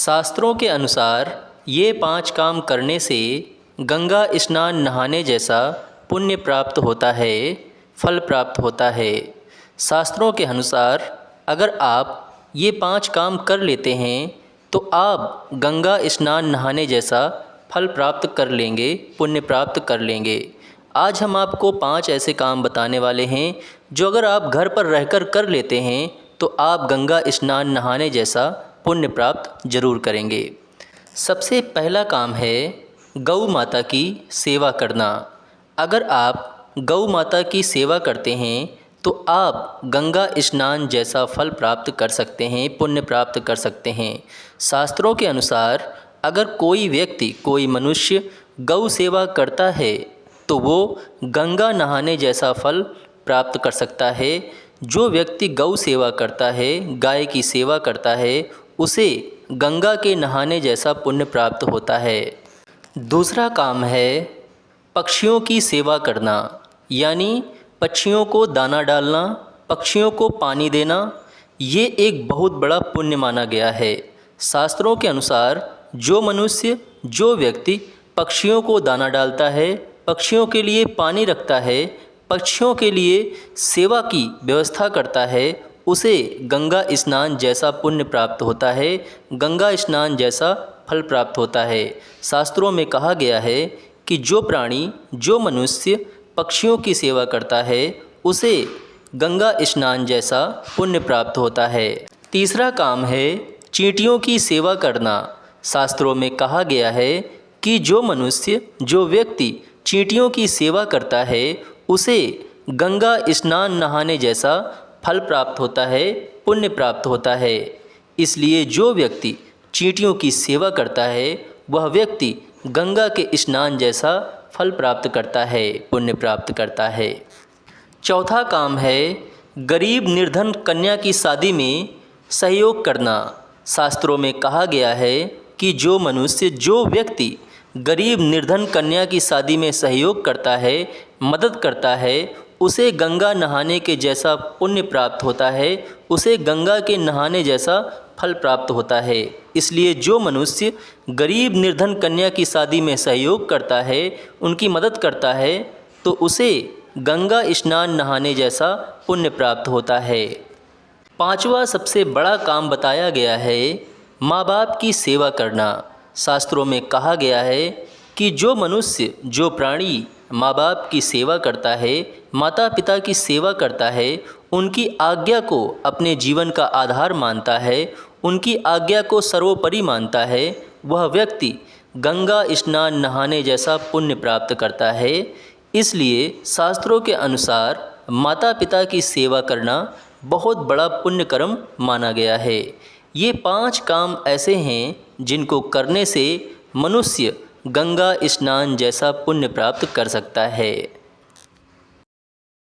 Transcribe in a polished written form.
शास्त्रों के अनुसार ये 5 काम करने से गंगा स्नान नहाने जैसा पुण्य प्राप्त होता है, फल प्राप्त होता है। शास्त्रों के अनुसार अगर आप ये 5 काम कर लेते हैं तो आप गंगा स्नान नहाने जैसा फल प्राप्त कर लेंगे, पुण्य प्राप्त कर लेंगे। आज हम आपको 5 ऐसे काम बताने वाले हैं जो अगर आप घर पर रहकर कर लेते हैं तो आप गंगा स्नान नहाने जैसा पुण्य प्राप्त जरूर करेंगे। सबसे पहला काम है गौ माता की सेवा करना। अगर आप गौ माता की सेवा करते हैं तो आप गंगा स्नान जैसा फल प्राप्त कर सकते हैं, पुण्य प्राप्त कर सकते हैं। शास्त्रों के अनुसार अगर कोई व्यक्ति, कोई मनुष्य गौ सेवा करता है तो वो गंगा नहाने जैसा फल प्राप्त कर सकता है। जो व्यक्ति गौ सेवा करता है, गाय की सेवा करता है, उसे गंगा के नहाने जैसा पुण्य प्राप्त होता है। दूसरा काम है पक्षियों की सेवा करना, यानी पक्षियों को दाना डालना, पक्षियों को पानी देना। ये एक बहुत बड़ा पुण्य माना गया है। शास्त्रों के अनुसार जो मनुष्य, जो व्यक्ति पक्षियों को दाना डालता है, पक्षियों के लिए पानी रखता है, पक्षियों के लिए सेवा की व्यवस्था करता है, उसे गंगा स्नान जैसा पुण्य प्राप्त होता है, गंगा स्नान जैसा फल प्राप्त होता है। शास्त्रों में कहा गया है कि जो प्राणी, जो मनुष्य पक्षियों की सेवा करता है उसे गंगा स्नान जैसा पुण्य प्राप्त होता है। तीसरा काम है चींटियों की सेवा करना। शास्त्रों में कहा गया है कि जो मनुष्य, जो व्यक्ति चींटियों की सेवा करता है उसे गंगा स्नान नहाने जैसा फल प्राप्त होता है, पुण्य प्राप्त होता है। इसलिए जो व्यक्ति चींटियों की सेवा करता है वह व्यक्ति गंगा के स्नान जैसा फल प्राप्त करता है, पुण्य प्राप्त करता है। चौथा काम है गरीब निर्धन कन्या की शादी में सहयोग करना। शास्त्रों में कहा गया है कि जो मनुष्य, जो व्यक्ति गरीब निर्धन कन्या की शादी में सहयोग करता है, मदद करता है, उसे गंगा नहाने के जैसा पुण्य प्राप्त होता है, उसे गंगा के नहाने जैसा फल प्राप्त होता है। इसलिए जो मनुष्य गरीब निर्धन कन्या की शादी में सहयोग करता है, उनकी मदद करता है, तो उसे गंगा स्नान नहाने जैसा पुण्य प्राप्त होता है। पांचवा सबसे बड़ा काम बताया गया है माँ बाप की सेवा करना। शास्त्रों में कहा गया है कि जो मनुष्य, जो प्राणी माँ बाप की सेवा करता है, माता पिता की सेवा करता है, उनकी आज्ञा को अपने जीवन का आधार मानता है, उनकी आज्ञा को सर्वोपरि मानता है, वह व्यक्ति गंगा स्नान नहाने जैसा पुण्य प्राप्त करता है। इसलिए शास्त्रों के अनुसार माता पिता की सेवा करना बहुत बड़ा पुण्य कर्म माना गया है। ये 5 काम ऐसे हैं जिनको करने से मनुष्य गंगा स्नान जैसा पुण्य प्राप्त कर सकता है।